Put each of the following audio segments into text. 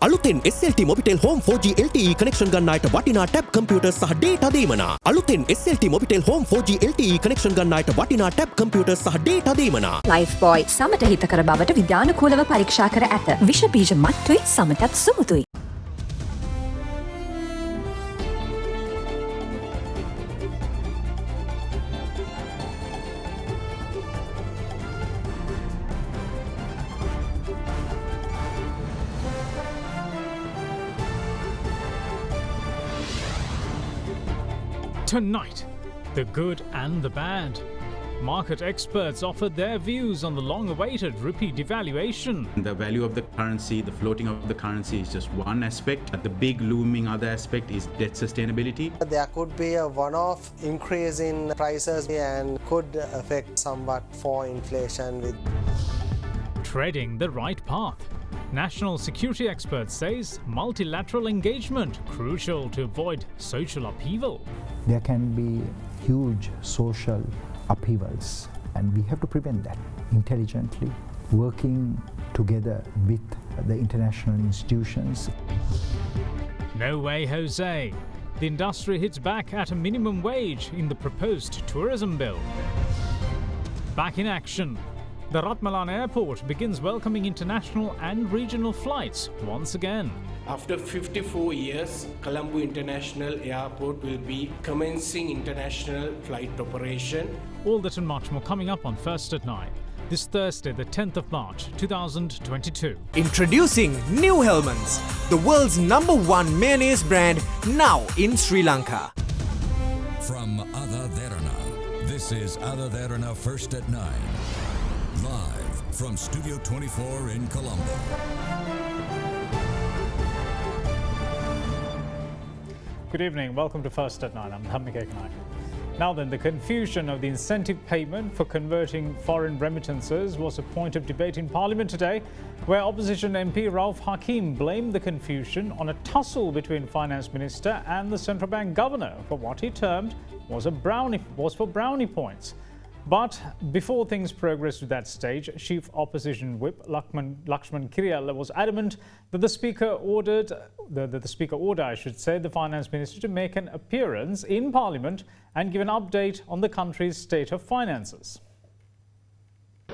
අලුතෙන් SLT Mobitel Home 4G LTE connection ගන්නාට වටිනා tab computers සහ data දීමනා. අලුතෙන් SLT Mobitel Home 4G LTE connection ගන්නාට වටිනා tab computers සහ data දීමනා. Lifebuoy සමට හිතකර බවට විද්‍යානුකූලව පරීක්ෂා කර ඇත. විෂ බීජ මත්තුයි සමටත් සුමුතුයි. Tonight, the good and the bad. Market experts offered their views on the long-awaited rupee devaluation. The value of the currency, the floating of the currency is just one aspect. The big looming other aspect is debt sustainability. There could be a one-off increase in prices and could affect somewhat for inflation with Treading the right path. National security expert says multilateral engagement crucial to avoid social upheaval. There can be huge social upheavals and we have to prevent that intelligently, working together with the international institutions. No way, Jose. The industry hits back at a minimum wage in the proposed tourism bill. Back in action. The Ratmalan airport begins welcoming international and regional flights once again. After 54 years, Colombo International Airport will be commencing international flight operation. All that and much more coming up on First at 9. This Thursday, the 10th of March, 2022. Introducing New Hellmann's, the world's #1 mayonnaise brand, now in Sri Lanka. From AdaDerana, this is AdaDerana First at 9. Live from Studio 24 in Colombo. Good evening, welcome to First at 9. I'm Dhammik Eknaik. Now then, the confusion of the incentive payment for converting foreign remittances was a point of debate in Parliament today, where opposition MP Rauf Hakim blamed the confusion on a tussle between Finance Minister and the Central Bank Governor for what he termed was for brownie points. But before things progressed to that stage, Chief Opposition Whip Lakshman Kiriyala was adamant that the Speaker ordered, the Finance Minister to make an appearance in Parliament and give an update on the country's state of finances.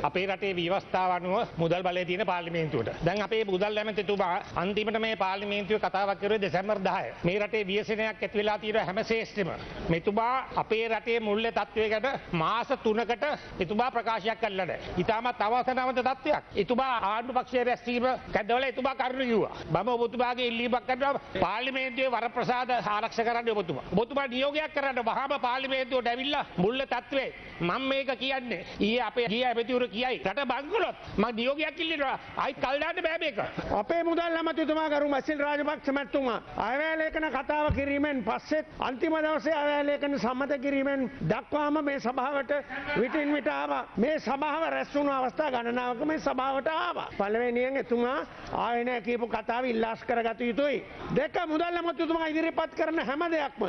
අපේ රටේ ව්‍යවස්ථාව අනුව මුදල් බලය තියෙන පාර්ලිමේන්තුවට. දැන් අපේ මුදල් ඇමතිතුමා අන්තිමට මේ පාර්ලිමේන්තුවේ කතාවක් කරුවේ දෙසැම්බර් 10. මේ රටේ ව්‍යසනයක් ඇති වෙලා තියෙන හැම ශේෂ්ඨෙම. මෙතුමා අපේ රටේ මුල්‍ය තත්ත්වය ගැන මාස 3කට එතුමා ප්‍රකාශයක් කළා නැහැ. ඊටමත් අවසනාවන්ත තත්ත්වයක්. එතුමා ආණ්ඩු පක්ෂයේ රැස්වීම කැදවල එතුමා කරුණු කිව්වා. මම ඔබතුමාගේ ඉල්ලීමක් කරනවා පාර්ලිමේන්තුවේ වරප්‍රසාද ආරක්ෂා කරන්න ඔබතුමා. ඔබතුමා නියෝගයක් කරන්න වහාම පාර්ලිමේන්තුවට ඇවිල්ලා මුල්‍ය තත්ත්වේ මම මේක කියන්නේ. ඊයේ අපේ ගිය ඇමතිවරු කියයි රට බංගලොත් මම නියෝගයක් ඉල්ලනවා ආයි කල් දාන්න බෑ මේක අපේ මුදල් ඇමතිතුමා ගරු මැසිල් රාජපක්ෂ මැතිතුමා අයවැය ලේඛන කතාව කිරීමෙන් පස්සෙත් අන්තිම දවසේ අයවැය ලේඛන සම්මත කිරීමෙන් දක්වාම මේ සභාවට විටින් විට ආවා මේ සභාව රැස් වුණු අවස්ථා ගණනාවක මේ සභාවට ආවා පළවෙනියෙන් එතුමා ආයෙ නෑ කියපු කතාව ඉල්ලාස් කරගත යුතුයි දෙක මුදල් ඇමතිතුමා ඉදිරිපත් කරන හැම දෙයක්ම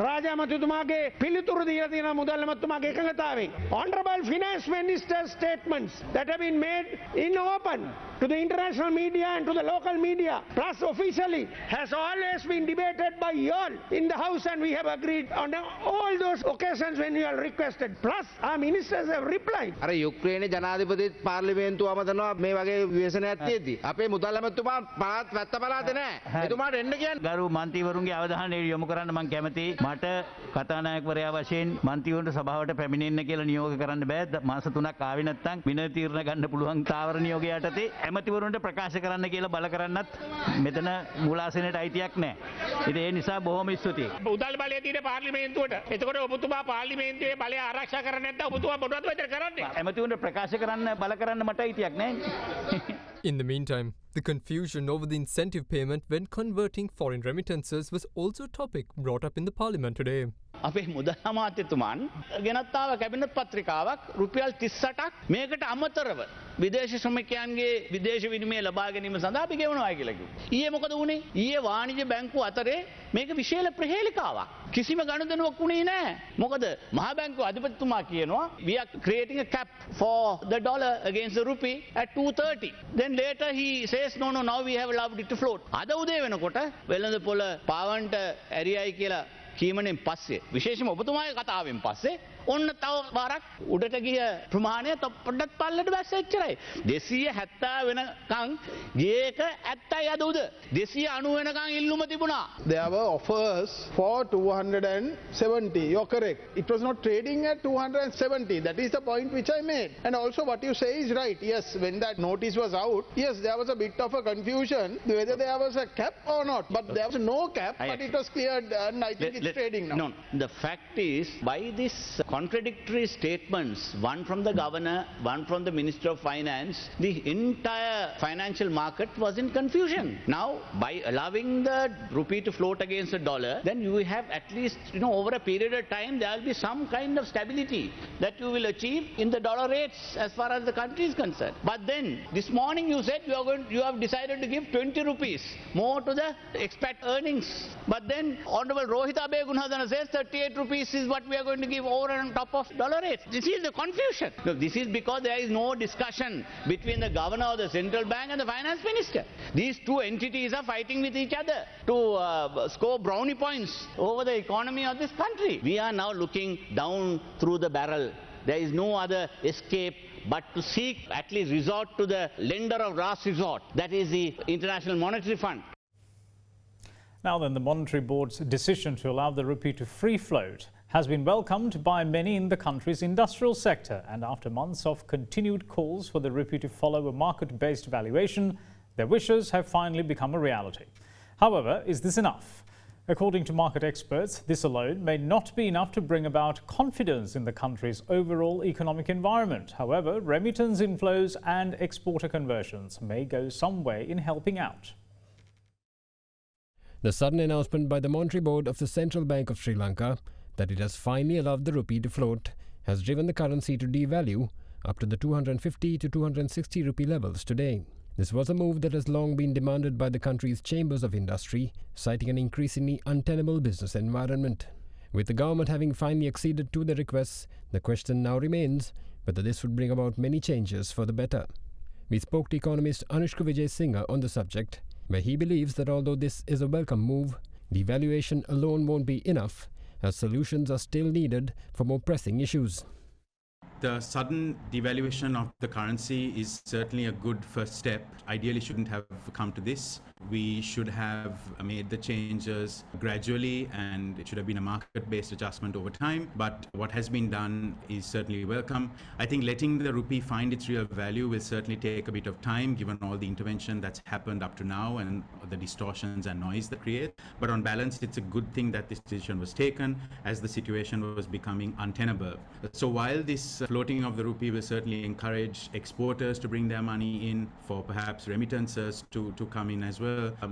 රාජ ඇමතිතුමාගේ පිළිතුරු දීලා තියෙන මුදල් ඇමතිතුමාගේ එකඟතාවයෙන් Honorable Finance Minister's statements that have been made in open to the international media and to the local media plus officially has always been debated by you all in the house and we have agreed on all those occasions when you all requested plus our ministers have replied අර යුක්‍රේනයේ ජනාධිපති පාර්ලිමේන්තුවම දනවා මේ වගේ විවේචනයක් තියෙද්දි අපේ මුදල් ඇමතුමා පාත් වැත්ත බලාතේ නැහැ එතුමාට එන්න කියන්නේ ගරු මන්ත්‍රීවරුන්ගේ අවධානය යොමු කරන්න මම කැමතියි මට කතානායකවරයා වශයෙන් මන්ත්‍රීවරුන්ට සභාවට පැමිණෙන්න කියලා නියෝග කරන්න බෑ මාස 3ක් ආවේ නැත්නම් විනය තීරණ ගන්න පුළුවන් තාවර නියෝගය යටතේ ඇමතිවරුන්ට ප්‍රකාශ කරන්න කියලා බල කරන්නත් මෙතන මූලාසනයට අයිතියක් නැහැ. ඉතින් ඒ නිසා බොහොම ස්තුතියි. මුදල් බලය තියෙන පාර්ලිමේන්තුවට. එතකොට ඔබතුමා පාර්ලිමේන්තුවේ බලය ආරක්ෂා කරන්නේ නැත්නම් ඔබතුමා මොනවද මෙතන කරන්නේ? ඇමතිවරුන්ට ප්‍රකාශ කරන්න බල කරන්න මට අයිතියක් නැහැ. In the meantime, the confusion over the incentive payment when converting foreign remittances was also a topic brought up in the parliament today. අපේ මුදල් අමාත්‍යතුමන් ගෙනත් ආව කැබිනට් පත්‍රිකාවක් රුපියල් 38ක් මේකට අමතරව විදේශ ශ්‍රමිකයන්ගේ විදේශ විනිමය ලබා ගැනීම සඳහා අපි ගෙවනවා කියලා කිව්වා. ඊයේ මොකද වුනේ? ඊයේ වාණිජ්‍ය බැංකුව අතරේ මේක විශේෂ ප්‍රහේලිකාවක්. කිසිම ගනුදෙනුවක් වුණේ නැහැ. මොකද මහා බැංකුව අධිපතිතුමා කියනවා we are creating a cap for the dollar against the rupee at 230. Then later he says no now we have allowed it to float. අද උදේ වෙනකොට වෙළඳ පොළ පාවන්ට ඇරියයි කියලා කීමනෙන් පස්සේ විශේෂම ඔබතුමාගේ කතාවෙන් පස්සේ ඔන්න තව වරක් උඩට ගිය ප්‍රමාණය පොඩ්ඩක් පල්ලට බැස්ස එච්චරයි 270 වෙනකන් ගේක ඇත්තයි අද උද 290 වෙනකන් ඉල්ලුම තිබුණා. There were offers for 270. You're correct. It was not trading at 270. That is the point which I made. And also what you say is right. Yes, when that notice was out, yes, there was a bit of a confusion whether there was a cap or not. But there was no cap, but it was cleared and I think it's trading now. No, the fact is by this contradictory statements, one from the governor, one from the Minister of Finance, the entire financial market was in confusion. Now, by allowing the rupee to float against the dollar, then you have at least, over a period of time, there will be some kind of stability that you will achieve in the dollar rates as far as the country is concerned. But then, this morning you said you have decided to give 20 rupees more to the expat earnings. But then, Honorable Rohita Begunadana says 38 rupees is what we are going to give over and on top of dollar rates. This is the confusion. No, this is because there is no discussion between the governor of the central bank and the finance minister. These two entities are fighting with each other to score brownie points over the economy of this country. We are now looking down through the barrel. There is no other escape but to seek, at least resort to the lender of last resort. That is the International Monetary Fund. Now then, the Monetary Board's decision to allow the rupee to free float has been welcomed by many in the country's industrial sector, and after months of continued calls for the rupee to follow a market-based valuation, their wishes have finally become a reality. However, is this enough? According to market experts, this alone may not be enough to bring about confidence in the country's overall economic environment. However, remittance inflows and exporter conversions may go some way in helping out. The sudden announcement by the Monetary Board of the Central Bank of Sri Lanka that it has finally allowed the rupee to float has driven the currency to devalue up to the 250 to 260 rupee levels today. This was a move that has long been demanded by the country's chambers of industry, citing an increasingly untenable business environment. With the government having finally acceded to the requests, the question now remains whether this would bring about many changes for the better. We spoke to economist Anushka Vijay Singh on the subject, where he believes that although this is a welcome move, devaluation alone won't be enough, as solutions are still needed for more pressing issues. The sudden devaluation of the currency is certainly a good first step. Ideally shouldn't have come to this. We should have made the changes gradually, and it should have been a market-based adjustment over time. But what has been done is certainly welcome. I think letting the rupee find its real value will certainly take a bit of time, given all the intervention that's happened up to now and the distortions and noise that create. But on balance, it's a good thing that this decision was taken, as the situation was becoming untenable. So while this floating of the rupee will certainly encourage exporters to bring their money in, for perhaps remittances to come in as well,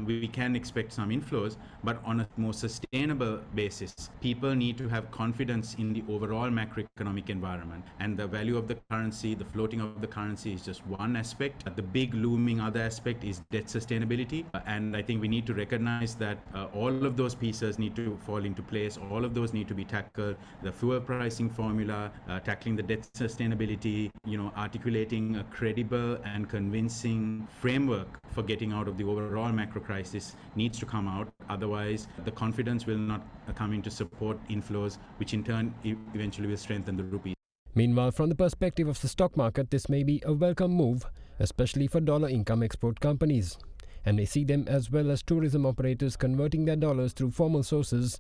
we can expect some inflows, but on a more sustainable basis. People need to have confidence in the overall macroeconomic environment, and the value of the currency, the floating of the currency, is just one aspect. The big looming other aspect is debt sustainability, and I think we need to recognize that all of those pieces need to fall into place. All of those need to be tackled. The fuel pricing formula, tackling the debt sustainability, articulating a credible and convincing framework for getting out of the overall macro crisis needs to come out. Otherwise, the confidence will not come in to support inflows, which in turn eventually will strengthen the rupee. Meanwhile, from the perspective of the stock market, this may be a welcome move, especially for dollar income export companies, and may see them as well as tourism operators converting their dollars through formal sources,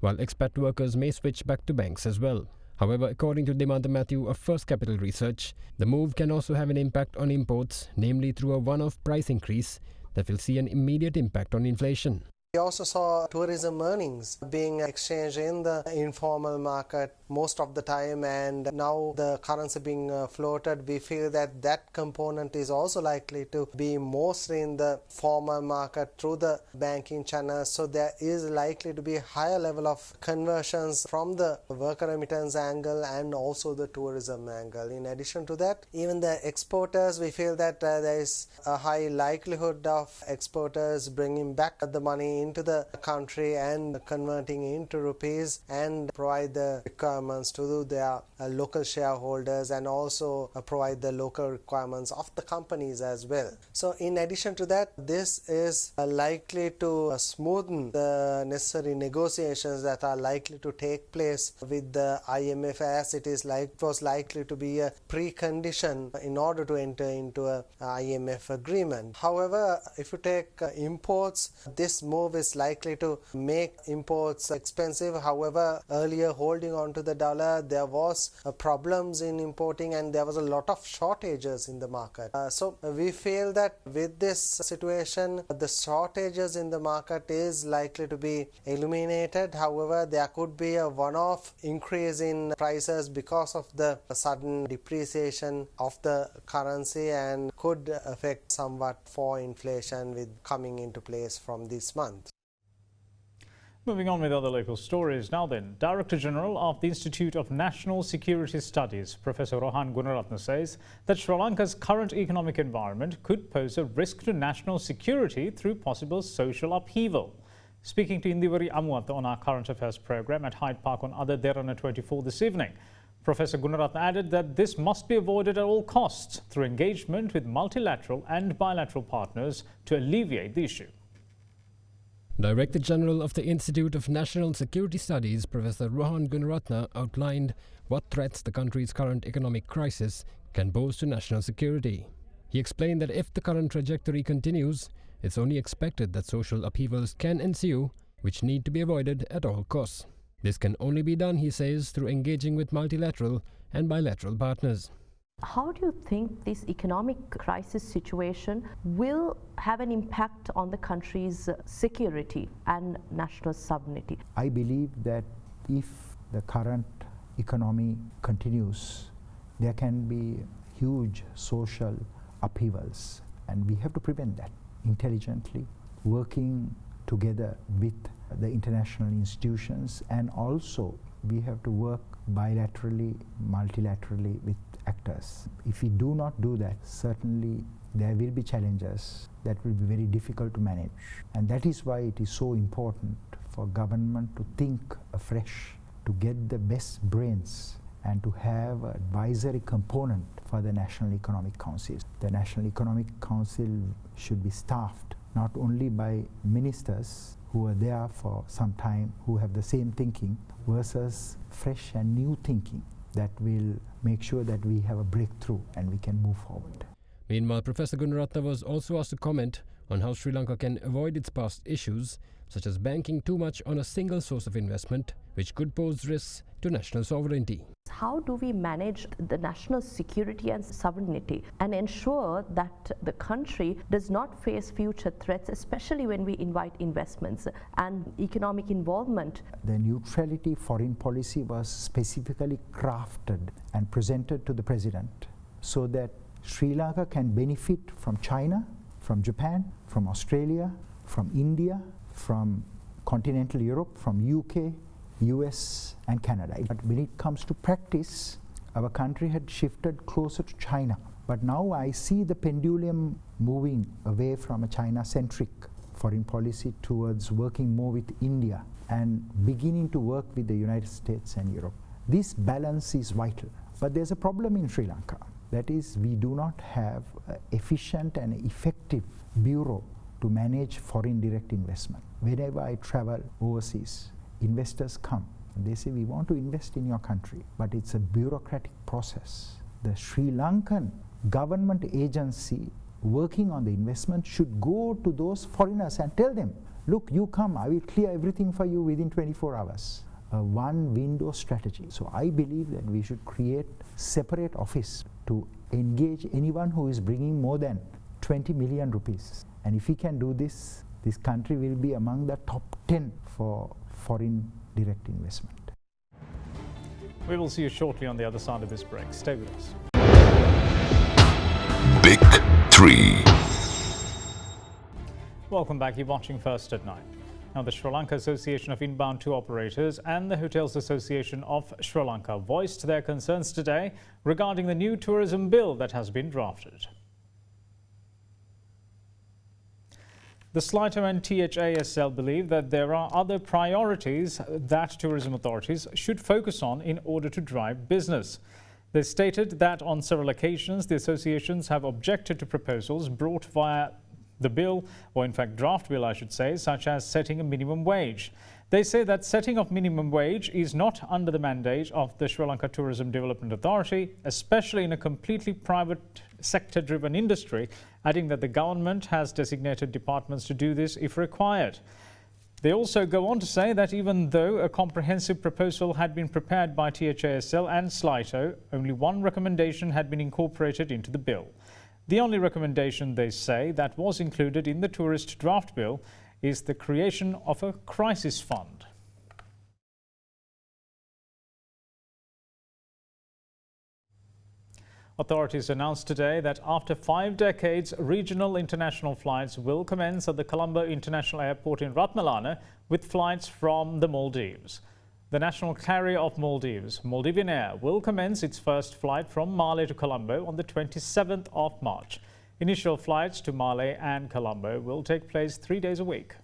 while expat workers may switch back to banks as well. However, according to Demanta Matthew of First Capital Research, the move can also have an impact on imports, namely through a one-off price increase that will see an immediate impact on inflation. We also saw tourism earnings being exchanged in the informal market most of the time, and now the currency being floated, we feel that that component is also likely to be mostly in the formal market through the banking channels. So there is likely to be a higher level of conversions from the worker remittance angle and also the tourism angle. In addition to that, even the exporters, we feel that there is a high likelihood of exporters bringing back the money into the country and converting into rupees and provide the requirements to their local shareholders and also provide the local requirements of the companies as well. So in addition to that, this is likely to smoothen the necessary negotiations that are likely to take place with the IMF, as it was likely to be a precondition in order to enter into a IMF agreement. However, if you take imports, this move is likely to make imports expensive. However, earlier holding on to the dollar, there was problems in importing and there was a lot of shortages in the market. So we feel that with this situation, the shortages in the market is likely to be eliminated. However, there could be a one-off increase in prices because of the sudden depreciation of the currency and could affect somewhat for inflation with coming into place from this month. Moving on with other local stories now then. Director General of the Institute of National Security Studies, Professor Rohan Gunaratne, says that Sri Lanka's current economic environment could pose a risk to national security through possible social upheaval. Speaking to Indivari Amuwatha on our current affairs program at Hyde Park on AdaDerana 24 this evening, Professor Gunaratne added that this must be avoided at all costs through engagement with multilateral and bilateral partners to alleviate the issue. Director General of the Institute of National Security Studies, Professor Rohan Gunaratne, outlined what threats the country's current economic crisis can pose to national security. He explained that if the current trajectory continues, it's only expected that social upheavals can ensue, which need to be avoided at all costs. This can only be done, he says, through engaging with multilateral and bilateral partners. How do you think this economic crisis situation will have an impact on the country's security and national sovereignty? I believe that if the current economy continues, there can be huge social upheavals, and we have to prevent that intelligently, working together with the international institutions, and also we have to work bilaterally, multilaterally with actors. If we do not do that, certainly there will be challenges that will be very difficult to manage. And that is why it is so important for government to think afresh, to get the best brains and to have an advisory component for the National Economic Council. The National Economic Council should be staffed not only by ministers who are there for some time, who have the same thinking, versus fresh and new thinking that will make sure that we have a breakthrough and we can move forward. Meanwhile, Professor Gunaratne was also asked to comment on how Sri Lanka can avoid its past issues, such as banking too much on a single source of investment, which could pose risks to national sovereignty. How do we manage the national security and sovereignty and ensure that the country does not face future threats, especially when we invite investments and economic involvement? The neutrality foreign policy was specifically crafted and presented to the President so that Sri Lanka can benefit from China, from Japan, from Australia, from India, from continental Europe, from UK, US and Canada. But when it comes to practice, our country had shifted closer to China. But now I see the pendulum moving away from a China-centric foreign policy towards working more with India and beginning to work with the United States and Europe. This balance is vital. But there's a problem in Sri Lanka. That is, we do not have an efficient and effective bureau to manage foreign direct investment. Whenever I travel overseas, investors come and they say, we want to invest in your country, but it's a bureaucratic process. The Sri Lankan government agency working on the investment should go to those foreigners and tell them, look, you come, I will clear everything for you within 24 hours. A one window strategy. So I believe that we should create separate office to engage anyone who is bringing more than 20 million rupees. And if we can do this, this country will be among the top 10 for foreign direct investment. We will see you shortly on the other side of this break. Stay with us. Big 3. Welcome back. You're watching First at 9. Now, the Sri Lanka Association of Inbound Tour Operators and the Hotels Association of Sri Lanka voiced their concerns today regarding the new tourism bill that has been drafted. The SLITO and THASL believe that there are other priorities that tourism authorities should focus on in order to drive business. They stated that on several occasions the associations have objected to proposals brought via the bill, or in fact draft bill I should say, such as setting a minimum wage. They say that setting of minimum wage is not under the mandate of the Sri Lanka Tourism Development Authority, especially in a completely private sector driven industry, adding that the government has designated departments to do this if required. They also go on to say that even though a comprehensive proposal had been prepared by THASL and SLITO, only one recommendation had been incorporated into the bill. The only recommendation, they say, that was included in the tourist draft bill is the creation of a crisis fund. Authorities announced today that after 5 decades, regional international flights will commence at the Colombo International Airport in Ratmalana with flights from the Maldives. The national carrier of Maldives, Maldivian Air, will commence its first flight from Male to Colombo on the 27th of March. Initial flights to Male and Colombo will take place 3 days a week.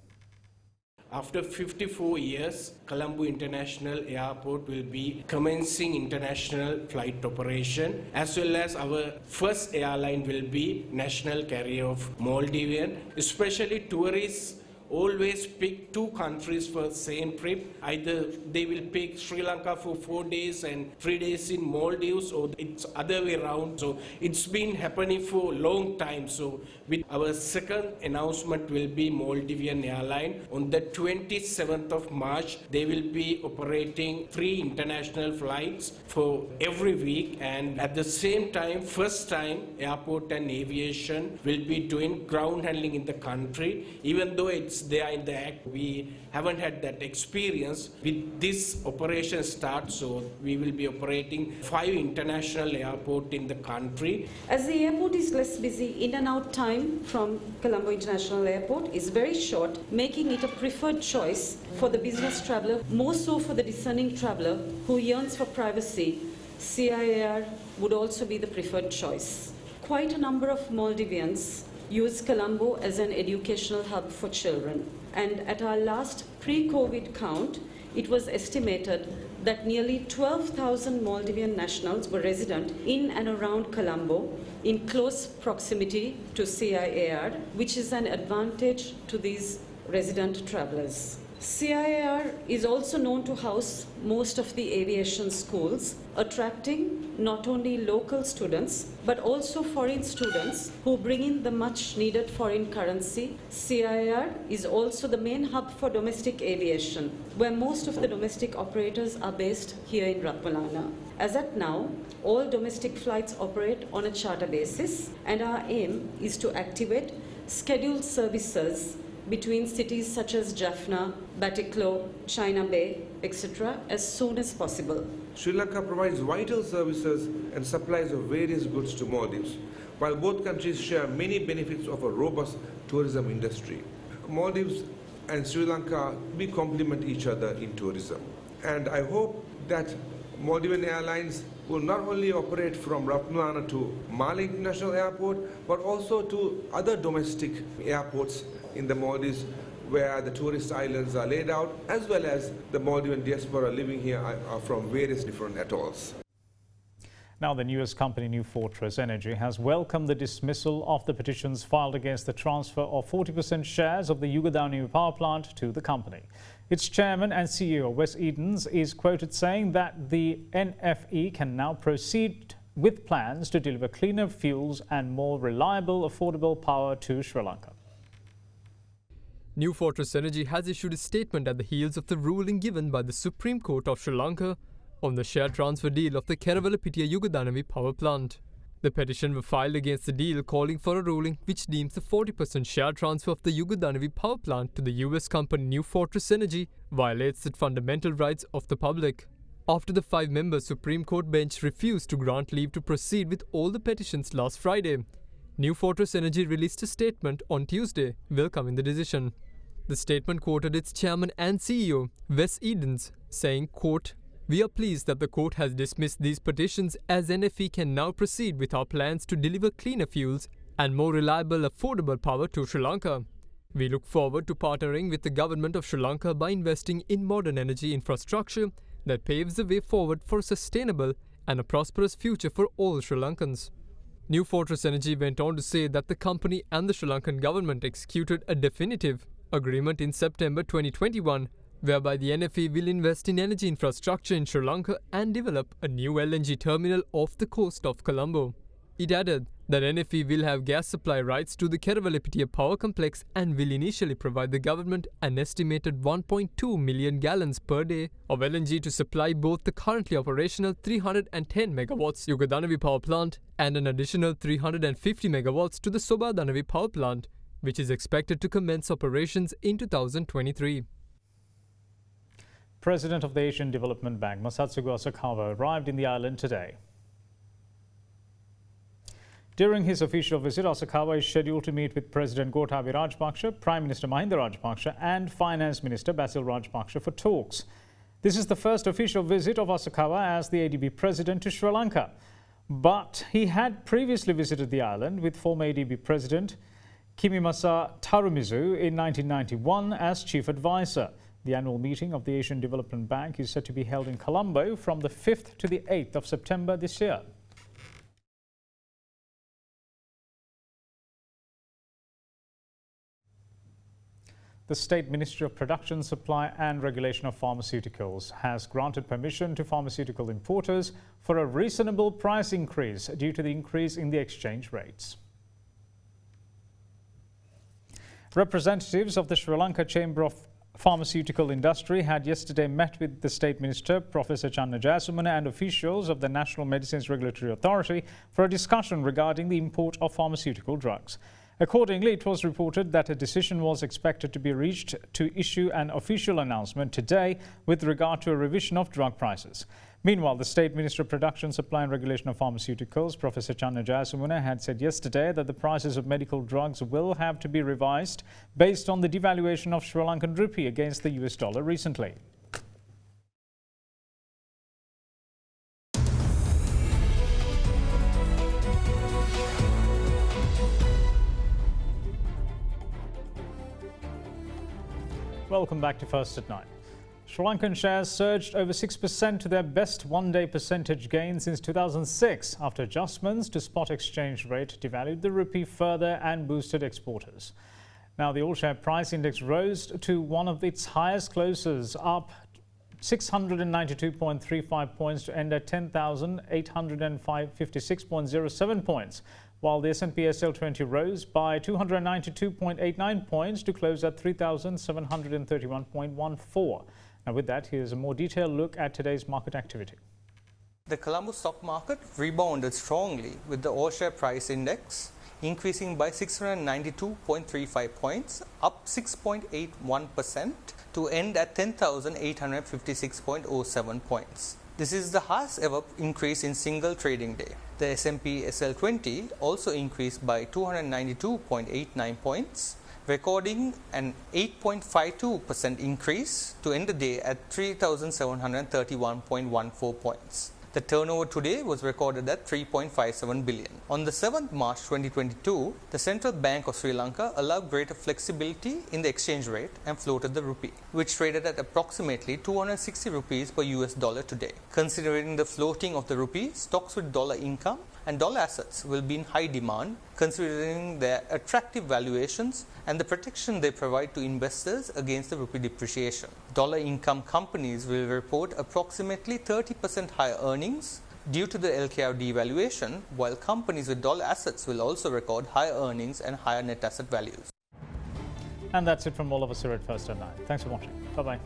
After 54 years, Colombo International Airport will be commencing international flight operation, as well as our first airline will be national carrier of Maldivian. Especially tourists always pick 2 countries for the same trip. Either they will pick Sri Lanka for 4 days and 3 days in Maldives, or it's other way around. So it's been happening for a long time. So with our second announcement will be Maldivian airline. On the 27th of March, they will be operating 3 international flights for every week. And at the same time, first time, airport and aviation will be doing ground handling in the country. Even though it's there in the act, we haven't had that experience. With this operation start, so we will be operating 5 international airports in the country. As the airport is less busy, in and out time from Colombo International Airport is very short, making it a preferred choice for the business traveller, more so for the discerning traveller who yearns for privacy. CIAR would also be the preferred choice. Quite a number of Maldivians use Colombo as an educational hub for children. And at our last pre-COVID count, it was estimated that nearly 12,000 Maldivian nationals were resident in and around Colombo in close proximity to CIAR, which is an advantage to these resident travelers. CIAR is also known to house most of the aviation schools, attracting not only local students but also foreign students who bring in the much needed foreign currency. CIAR is also the main hub for domestic aviation, where most of the domestic operators are based here in Ratmalana. As at now, all domestic flights operate on a charter basis, and our aim is to activate scheduled services between cities such as Jaffna, Batticaloa, China Bay, etc. as soon as possible. Sri Lanka provides vital services and supplies of various goods to Maldives, while both countries share many benefits of a robust tourism industry. Maldives and Sri Lanka, we complement each other in tourism. And I hope that Maldivian Airlines will not only operate from Ratmalana to Male International Airport, but also to other domestic airports in the Maldives where the tourist islands are laid out, as well as the Maldivian diaspora living here are from various different atolls. Now, the US company New Fortress Energy has welcomed the dismissal of the petitions filed against the transfer of 40% shares of the Yugadani power plant to the company. Its chairman and CEO, Wes Edens, is quoted saying that the NFE can now proceed with plans to deliver cleaner fuels and more reliable, affordable power to Sri Lanka. New Fortress Energy has issued a statement at the heels of the ruling given by the Supreme Court of Sri Lanka on the share transfer deal of the Keravalapitia Yugadanavi power plant. The petition was filed against the deal, calling for a ruling which deems the 40% share transfer of the Yugadanavi power plant to the US company New Fortress Energy violates the fundamental rights of the public. After the 5-member Supreme Court bench refused to grant leave to proceed with all the petitions last Friday, New Fortress Energy released a statement on Tuesday welcoming the decision. The statement quoted its chairman and CEO, Wes Edens, saying, quote, "We are pleased that the court has dismissed these petitions as NFE can now proceed with our plans to deliver cleaner fuels and more reliable, affordable power to Sri Lanka. We look forward to partnering with the government of Sri Lanka by investing in modern energy infrastructure that paves the way forward for a sustainable and a prosperous future for all Sri Lankans." New Fortress Energy went on to say that the company and the Sri Lankan government executed a definitive agreement in September 2021 whereby the NFE will invest in energy infrastructure in Sri Lanka and develop a new LNG terminal off the coast of Colombo. It added that NFE will have gas supply rights to the Kerawalapitiya power complex and will initially provide the government an estimated 1.2 million gallons per day of LNG to supply both the currently operational 310 megawatts Yugadanavi power plant and an additional 350 megawatts to the Sobadanavi power plant, which is expected to commence operations in 2023. President of the Asian Development Bank, Masatsugu Asakawa, arrived in the island today. During his official visit, Asakawa is scheduled to meet with President Gotabaya Rajapaksa, Prime Minister Mahinda Rajapaksa and Finance Minister Basil Rajapaksa for talks. This is the first official visit of Asakawa as the ADB President to Sri Lanka. But he had previously visited the island with former ADB President Kimimasa Tarumizu in 1991 as Chief Advisor. The annual meeting of the Asian Development Bank is set to be held in Colombo from the 5th to the 8th of September this year. The State Ministry of Production, Supply and Regulation of Pharmaceuticals has granted permission to pharmaceutical importers for a reasonable price increase due to the increase in the exchange rates. Representatives of the Sri Lanka Chamber of Pharmaceutical Industry had yesterday met with the State Minister, Professor Channa Jayasumana, and officials of the National Medicines Regulatory Authority for a discussion regarding the import of pharmaceutical drugs. Accordingly, it was reported that a decision was expected to be reached to issue an official announcement today with regard to a revision of drug prices. Meanwhile, the State Minister of Production, Supply and Regulation of Pharmaceuticals, Professor Channa Jayasumana, had said yesterday that the prices of medical drugs will have to be revised based on the devaluation of Sri Lankan rupee against the US dollar recently. Welcome back to First at 9. Sri Lankan shares surged over 6% to their best one-day percentage gain since 2006 after adjustments to spot exchange rate devalued the rupee further and boosted exporters. Now the all-share price index rose to one of its highest closes, up 692.35 points to end at 10,856.07 points, while the S&P SL20 rose by 292.89 points to close at 3,731.14. Now with that, here's a more detailed look at today's market activity. The Colombo stock market rebounded strongly with the all-share price index increasing by 692.35 points, up 6.81% to end at 10,856.07 points. This is the highest ever increase in single trading day. The S&P SL20 also increased by 292.89 points, recording an 8.52% increase to end the day at 3,731.14 points. The turnover today was recorded at 3.57 billion. On the 7th March 2022, the Central Bank of Sri Lanka allowed greater flexibility in the exchange rate and floated the rupee, which traded at approximately 260 rupees per US dollar today. Considering the floating of the rupee, stocks with dollar income and dollar assets will be in high demand, considering their attractive valuations and the protection they provide to investors against the rupee depreciation. Dollar income companies will report approximately 30% higher earnings due to the LKR devaluation, while companies with dollar assets will also record higher earnings and higher net asset values. And that's it from all of us here at First at 9. Thanks for watching. Bye-bye.